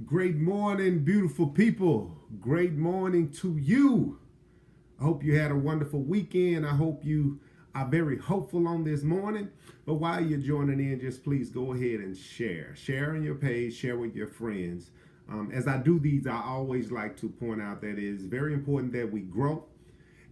Great morning, beautiful people. Great morning to you. I hope you had a wonderful weekend. I hope you are very hopeful on this morning. But while you're joining in, just please go ahead and share. Share on your page, share with your friends. As I do these, I always like to point out that it is very important that we grow.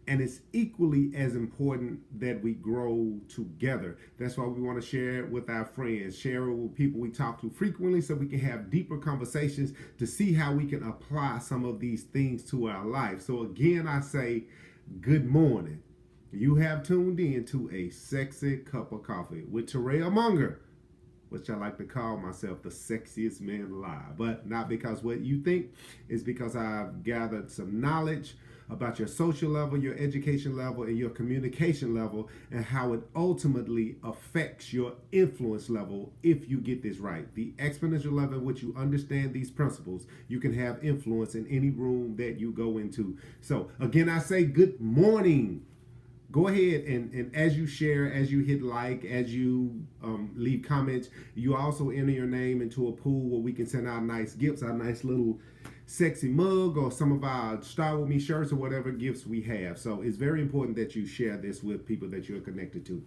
And it's equally as important that we grow together. That's why we want to share it with our friends, share it with people we talk to frequently so we can have deeper conversations to see how we can apply some of these things to our life. So again, I say good morning. You have tuned in to A Sexy Cup of Coffee with Terrell Munger, which I like to call myself the sexiest man alive. But not because what you think, it's because I've gathered some knowledge about your social level, your education level, and your communication level, and how it ultimately affects your influence level if you get this right. The exponential level in which you understand these principles, you can have influence in any room that you go into. So again, I say good morning. Go ahead and as you share, as you hit like, as you leave comments, you also enter your name into a pool where we can send out nice gifts, our nice little sexy mug or some of our Star With Me shirts or whatever gifts we have. So it's very important that you share this with people that you're connected to.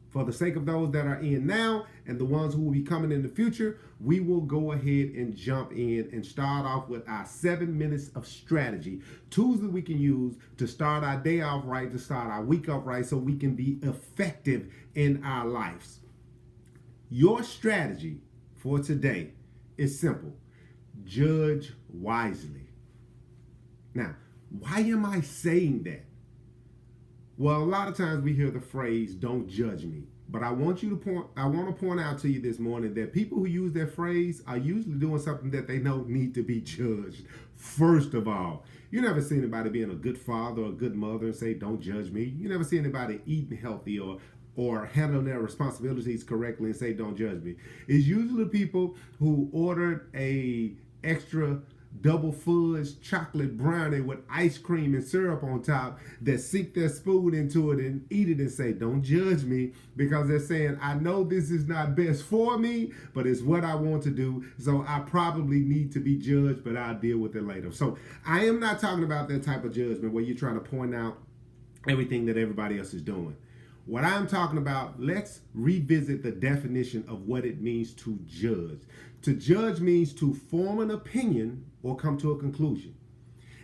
For the sake of those that are in now and the ones who will be coming in the future, we will go ahead and jump in and start off with our 7 minutes of strategy. Tools that we can use to start our day off right, to start our week off right, so we can be effective in our lives. Your strategy for today is simple. Judge wisely. Now, why am I saying that? Well, a lot of times we hear the phrase, don't judge me. But I want to point out to you this morning that people who use that phrase are usually doing something that they know need to be judged. First of all, you never see anybody being a good father or a good mother and say, don't judge me. You never see anybody eating healthy or handling their responsibilities correctly and say, don't judge me. It's usually people who ordered a extra double fudge chocolate brownie with ice cream and syrup on top that sink their spoon into it and eat it and say, don't judge me, because they're saying, I know this is not best for me, but it's what I want to do, so I probably need to be judged, but I'll deal with it later. So I am not talking about that type of judgment where you're trying to point out everything that everybody else is doing. What I'm talking about, let's revisit the definition of what it means to judge. To judge means to form an opinion or come to a conclusion.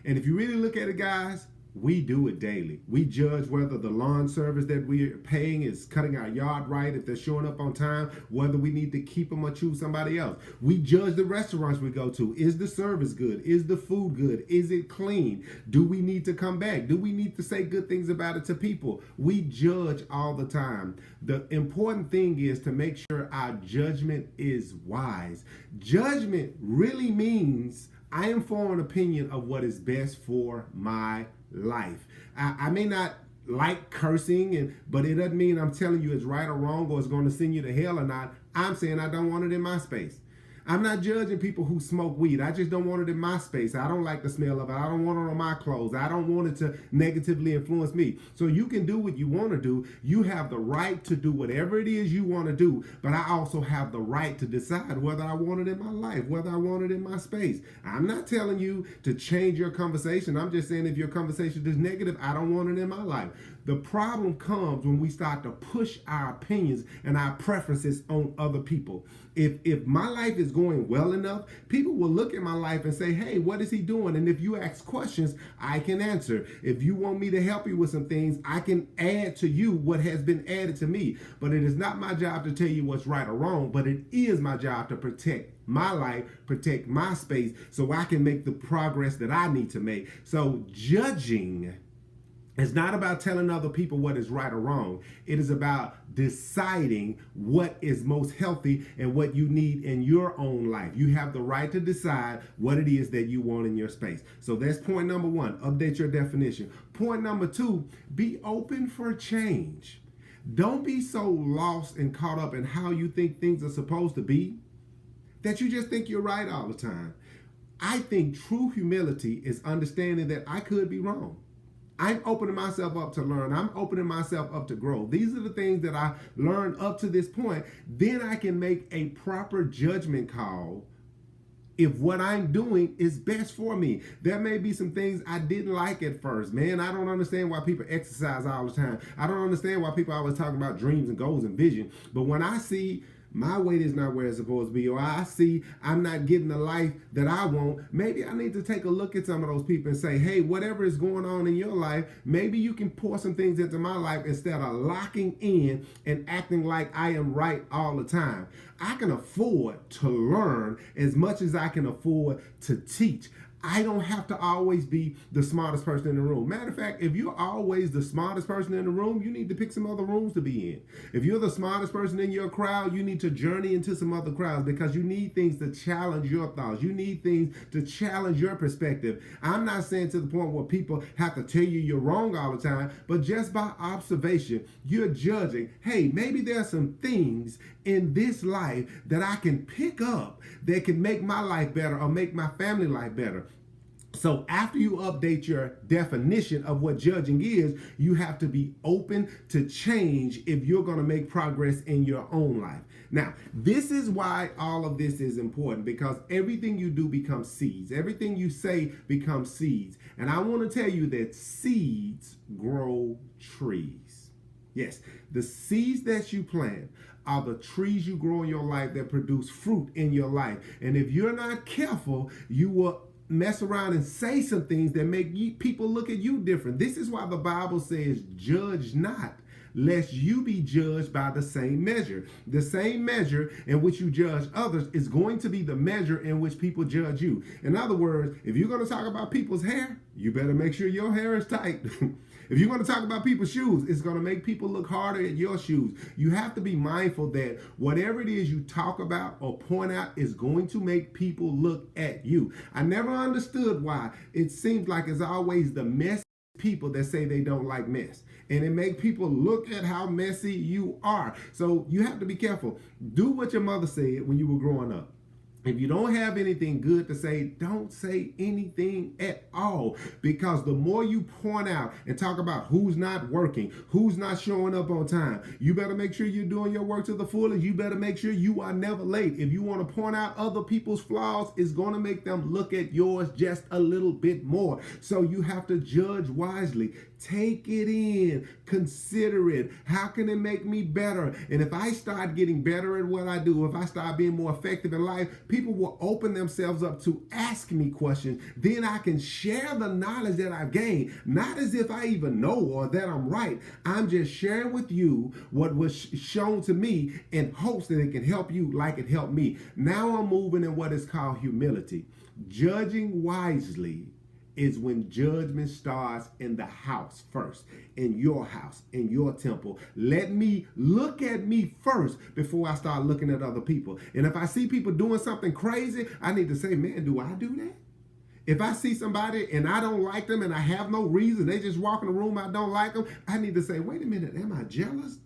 And if you really look at it, guys, we do it daily. We judge whether the lawn service that we're paying is cutting our yard right, if they're showing up on time, whether we need to keep them or choose somebody else. We judge the restaurants we go to. Is the service good? Is the food good? Is it clean? Do we need to come back? Do we need to say good things about it to people? We judge all the time. The important thing is to make sure our judgment is wise. Judgment really means I am forming an opinion of what is best for my life. I may not like cursing, but it doesn't mean I'm telling you it's right or wrong or it's going to send you to hell or not. I'm saying I don't want it in my space. I'm not judging people who smoke weed. I just don't want it in my space. I don't like the smell of it. I don't want it on my clothes. I don't want it to negatively influence me. So you can do what you want to do. You have the right to do whatever it is you want to do, but I also have the right to decide whether I want it in my life, whether I want it in my space. I'm not telling you to change your conversation. I'm just saying if your conversation is negative, I don't want it in my life. The problem comes when we start to push our opinions and our preferences on other people. If my life is going well enough, people will look at my life and say, hey, what is he doing? And if you ask questions, I can answer. If you want me to help you with some things, I can add to you what has been added to me. But it is not my job to tell you what's right or wrong, but it is my job to protect my life, protect my space, so I can make the progress that I need to make. So judging it's not about telling other people what is right or wrong. It is about deciding what is most healthy and what you need in your own life. You have the right to decide what it is that you want in your space. So that's point number one, update your definition. Point number two, be open for change. Don't be so lost and caught up in how you think things are supposed to be that you just think you're right all the time. I think true humility is understanding that I could be wrong. I'm opening myself up to learn. I'm opening myself up to grow. These are the things that I learned up to this point. Then I can make a proper judgment call if what I'm doing is best for me. There may be some things I didn't like at first. Man, I don't understand why people exercise all the time. I don't understand why people always talking about dreams and goals and vision. But when I see my weight is not where it's supposed to be, or I see I'm not getting the life that I want, maybe I need to take a look at some of those people and say, hey, whatever is going on in your life, maybe you can pour some things into my life instead of locking in and acting like I am right all the time. I can afford to learn as much as I can afford to teach. I don't have to always be the smartest person in the room. Matter of fact, if you're always the smartest person in the room, you need to pick some other rooms to be in. If you're the smartest person in your crowd, you need to journey into some other crowds because you need things to challenge your thoughts. You need things to challenge your perspective. I'm not saying to the point where people have to tell you you're wrong all the time, but just by observation, you're judging, hey, maybe there are some things in this life that I can pick up that can make my life better or make my family life better. So after you update your definition of what judging is, you have to be open to change if you're going to make progress in your own life. Now, this is why all of this is important, because everything you do becomes seeds. Everything you say becomes seeds. And I want to tell you that seeds grow trees. Yes, the seeds that you plant are the trees you grow in your life that produce fruit in your life. And if you're not careful, you will mess around and say some things that make people look at you different. This is why the Bible says, judge not, lest you be judged by the same measure. The same measure in which you judge others is going to be the measure in which people judge you. In other words, if you're going to talk about people's hair, you better make sure your hair is tight. If you're going to talk about people's shoes, it's going to make people look harder at your shoes. You have to be mindful that whatever it is you talk about or point out is going to make people look at you. I never understood why it seems like it's always the messy people that say they don't like mess. And it makes people look at how messy you are. So you have to be careful. Do what your mother said when you were growing up. If you don't have anything good to say, don't say anything at all, because the more you point out and talk about who's not working, who's not showing up on time, you better make sure you're doing your work to the fullest. You better make sure you are never late. If you want to point out other people's flaws, it's going to make them look at yours just a little bit more. So you have to judge wisely. Take it in, consider it. How can it make me better? And if I start getting better at what I do, if I start being more effective in life, people will open themselves up to ask me questions. Then I can share the knowledge that I've gained, not as if I even know or that I'm right. I'm just sharing with you what was shown to me in hopes that it can help you like it helped me. Now I'm moving in what is called humility. Judging wisely is when judgment starts in the house first, in your house, in your temple. Let me look at me first before I start looking at other people. And if I see people doing something crazy, I need to say, man, do I do that? If I see somebody and I don't like them and I have no reason, they just walk in the room, I don't like them, I need to say, wait a minute, am I jealous?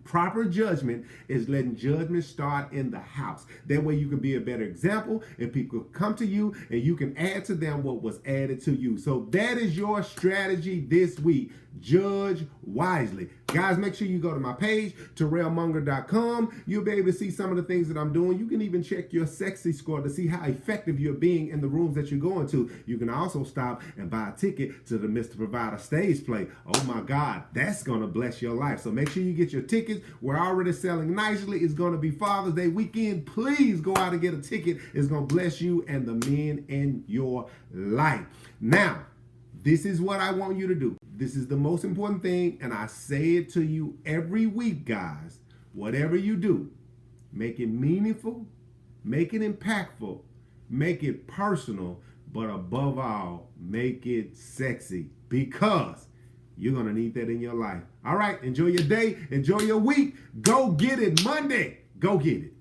Proper judgment is letting judgment start in the house. That way you can be a better example and people come to you and you can add to them what was added to you. So that is your strategy this week. Judge wisely. Guys, make sure you go to my page, TerrellMunger.com. You'll be able to see some of the things that I'm doing. You can even check your sexy score to see how effective you're being in the rooms that you're going to. You can also stop and buy a ticket to the Mr. Provider stage play. Oh my God, that's going to bless your life. So make sure you get your tickets. We're already selling nicely. It's going to be Father's Day weekend. Please go out and get a ticket. It's going to bless you and the men in your life. Now, this is what I want you to do. This is the most important thing, and I say it to you every week, guys. Whatever you do, make it meaningful, make it impactful, make it personal, but above all, make it sexy, because you're going to need that in your life. All right, enjoy your day, enjoy your week. Go get it Monday. Go get it.